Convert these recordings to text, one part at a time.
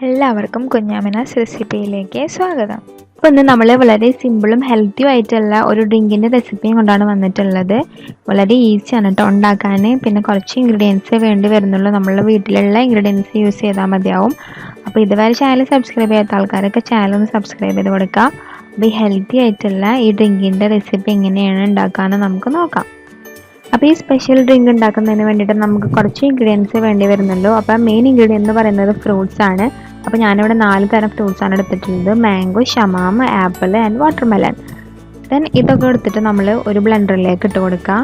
എല്ലാവർക്കും കുഞ്ഞാമിനാസ് റെസിപ്പിയിലേക്ക് സ്വാഗതം. അപ്പോൾ ഇന്ന് നമ്മൾ വളരെ സിമ്പിളും ഹെൽത്തിയും ആയിട്ടുള്ള ഒരു ഡ്രിങ്കിൻ്റെ റെസിപ്പിയും കൊണ്ടാണ് വന്നിട്ടുള്ളത്. വളരെ ഈസിയാണ് കേട്ടോ ഉണ്ടാക്കാൻ. പിന്നെ കുറച്ച് ഇൻഗ്രീഡിയൻസ് വേണ്ടി വരുന്നുള്ളൂ. നമ്മളുടെ വീട്ടിലുള്ള ഇൻഗ്രീഡിയൻസ് യൂസ് ചെയ്താൽ മതിയാവും. അപ്പോൾ ഇതുവരെ ചാനൽ സബ്സ്ക്രൈബ് ചെയ്യാത്ത ആൾക്കാരൊക്കെ ചാനൽ ഒന്ന് സബ്സ്ക്രൈബ് ചെയ്ത് കൊടുക്കുക. അപ്പോൾ ഈ ഹെൽത്തി ആയിട്ടുള്ള ഈ ഡ്രിങ്കിൻ്റെ റെസിപ്പി എങ്ങനെയാണ് ഉണ്ടാക്കാമെന്ന് നമുക്ക് നോക്കാം. അപ്പോൾ ഈ സ്പെഷ്യൽ ഡ്രിങ്ക് ഉണ്ടാക്കുന്നതിന് വേണ്ടിയിട്ട് നമുക്ക് കുറച്ച് ഇൻഗ്രീഡിയൻസ് വേണ്ടി വരുന്നുള്ളൂ. അപ്പോൾ മെയിൻ ഇൻഗ്രീഡിയൻ്റ് എന്ന് പറയുന്നത് ഫ്രൂട്ട്സ് ആണ്. അപ്പോൾ ഞാനിവിടെ 4 തരം ഫ്രൂട്ട്സ് ആണ് എടുത്തിട്ടുള്ളത്: മാംഗോ, ഷമാം, ആപ്പിൾ ആൻഡ് വാട്ടർമെലൺ. ദെൻ ഇതൊക്കെ എടുത്തിട്ട് നമ്മൾ ഒരു ബ്ലെൻഡറിലേക്ക് ഇട്ട് കൊടുക്കുക.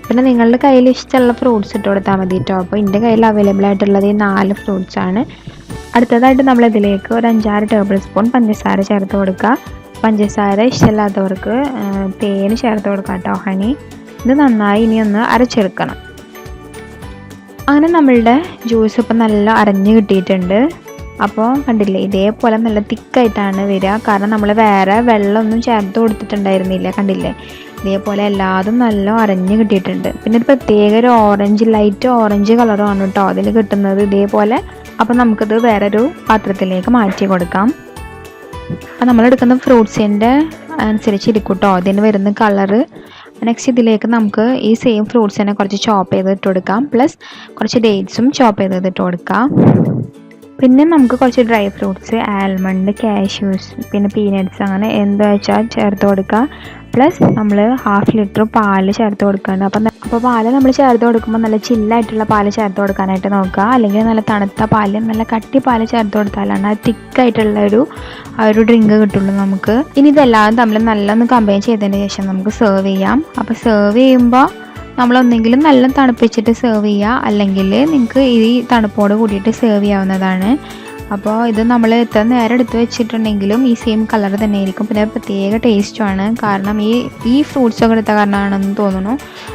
പിന്നെ നിങ്ങളുടെ കയ്യിൽ ഇഷ്ടമുള്ള ഫ്രൂട്ട്സ് ഇട്ട് കൊടുത്താൽ മതി കേട്ടോ. അപ്പോൾ എൻ്റെ കയ്യിൽ അവൈലബിൾ ആയിട്ടുള്ളത് ഈ 4 ഫ്രൂട്ട്സ് ആണ്. അടുത്തതായിട്ട് നമ്മൾ ഇതിലേക്ക് ഒരു 5-6 ടേബിൾ സ്പൂൺ പഞ്ചസാര ചേർത്ത് കൊടുക്കുക. പഞ്ചസാര ഇഷ്ടമില്ലാത്തവർക്ക് തേന് ചേർത്ത് കൊടുക്കാം കേട്ടോ, ഹണി. ഇത് നന്നായി ഇനി ഒന്ന് അരച്ചെടുക്കണം. അങ്ങനെ നമ്മളുടെ ജ്യൂസ് ഇപ്പം നല്ല അരഞ്ഞ് കിട്ടിയിട്ടുണ്ട്. അപ്പോൾ കണ്ടില്ലേ, ഇതേപോലെ നല്ല തിക്കായിട്ടാണ് വരിക. കാരണം നമ്മൾ വേറെ വെള്ളമൊന്നും ചേർത്ത് കൊടുത്തിട്ടുണ്ടായിരുന്നില്ല. കണ്ടില്ലേ, ഇതേപോലെ എല്ലാതും നല്ല അരഞ്ഞ് കിട്ടിയിട്ടുണ്ട്. പിന്നെ ഒരു പ്രത്യേക ഒരു ലൈറ്റ് ഓറഞ്ച് കളറുമാണ് കേട്ടോ അതിൽ കിട്ടുന്നത് ഇതേപോലെ. അപ്പോൾ നമുക്കിത് വേറൊരു പാത്രത്തിലേക്ക് മാറ്റി കൊടുക്കാം. അപ്പോൾ നമ്മളെടുക്കുന്ന ഫ്രൂട്ട്സിൻ്റെ അനുസരിച്ചിരിക്കും കേട്ടോ അതിന് വരുന്ന കളറ്. നെക്സ്റ്റ് ഇതിലേക്ക് നമുക്ക് ഈ സെയിം ഫ്രൂട്ട്സിനെ കുറച്ച് ചോപ്പ് ചെയ്ത് ഇട്ട് കൊടുക്കാം. പ്ലസ് കുറച്ച് ഡേറ്റ്സും ചോപ്പ് ചെയ്ത് ഇട്ട് കൊടുക്കാം. പിന്നെ നമുക്ക് കുറച്ച് ഡ്രൈ ഫ്രൂട്ട്സ്, ആൽമണ്ട്, കാഷ്യൂസ്, പിന്നെ പീനട്ട്സ്, അങ്ങനെ എന്താ വെച്ചാൽ ചേർത്ത് കൊടുക്കുക. പ്ലസ് നമ്മൾ 1/2 ലിറ്റർ പാല് ചേർത്ത് കൊടുക്കുകയാണ്. അപ്പോൾ പാല് നമ്മൾ ചേർത്ത് കൊടുക്കുമ്പോൾ നല്ല ചില്ലായിട്ടുള്ള പാല് ചേർത്ത് കൊടുക്കാനായിട്ട് നോക്കുക. അല്ലെങ്കിൽ നല്ല തണുത്ത പാല്, നല്ല കട്ടി പാല് ചേർത്ത് കൊടുത്താലാണ് ആ തിക്കായിട്ടുള്ള ഒരു ഡ്രിങ്ക് കിട്ടുള്ളൂ നമുക്ക്. ഇനി ഇതെല്ലാം തമ്മിൽ നല്ലൊന്ന് കമ്പൈൻ ചെയ്തതിന് ശേഷം നമുക്ക് സെർവ് ചെയ്യാം. അപ്പോൾ സെർവ് ചെയ്യുമ്പോൾ നമ്മളൊന്നെങ്കിലും നല്ല തണുപ്പിച്ചിട്ട് സെർവ് ചെയ്യുക, അല്ലെങ്കിൽ നിങ്ങൾക്ക് ഈ തണുപ്പോട് കൂടിയിട്ട് സെർവ് ചെയ്യാവുന്നതാണ്. അപ്പോൾ ഇത് നമ്മൾ എത്ര നേരം എടുത്ത് വെച്ചിട്ടുണ്ടെങ്കിലും ഈ സെയിം കളർ തന്നെ ആയിരിക്കും. പിന്നെ പ്രത്യേക ടേസ്റ്റുമാണ്. കാരണം ഈ ഫ്രൂട്ട്സൊക്കെ എടുത്ത കാരണമാണെന്ന് തോന്നുന്നു.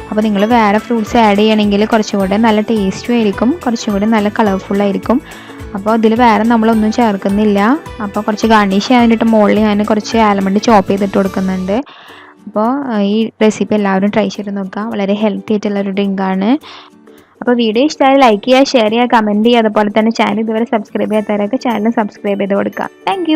അപ്പോൾ നിങ്ങൾ വേറെ ഫ്രൂട്ട്സ് ആഡ് ചെയ്യണമെങ്കിൽ കുറച്ചുകൂടെ നല്ല ടേസ്റ്റും ആയിരിക്കും, കുറച്ചുകൂടി നല്ല കളർഫുള്ളായിരിക്കും. അപ്പോൾ ഇതിൽ വേറെ നമ്മളൊന്നും ചേർക്കുന്നില്ല. അപ്പോൾ കുറച്ച് ഗാർണിഷ് ചെയ്യാൻ വേണ്ടിയിട്ട് മുകളിൽ ഞാൻ കുറച്ച് ആൽമണ്ട് ചോപ്പ് ചെയ്തിട്ട് കൊടുക്കുന്നുണ്ട്. അപ്പോൾ ഈ റെസിപ്പി എല്ലാവരും ട്രൈ ചെയ്ത് നോക്കുക. വളരെ ഹെൽത്തി ആയിട്ടുള്ളൊരു ഡ്രിങ്കാണ്. അപ്പോൾ വീഡിയോ ഇഷ്ടമായി ലൈക്ക് ചെയ്യുക, ഷെയർ ചെയ്യുക, കമൻറ്റ് ചെയ്യുക. അതുപോലെ തന്നെ ചാനൽ ഇതുവരെ സബ്സ്ക്രൈബ് ചെയ്യാത്തവരൊക്കെ ചാനൽ സബ്സ്ക്രൈബ് ചെയ്ത് കൊടുക്കുക. താങ്ക്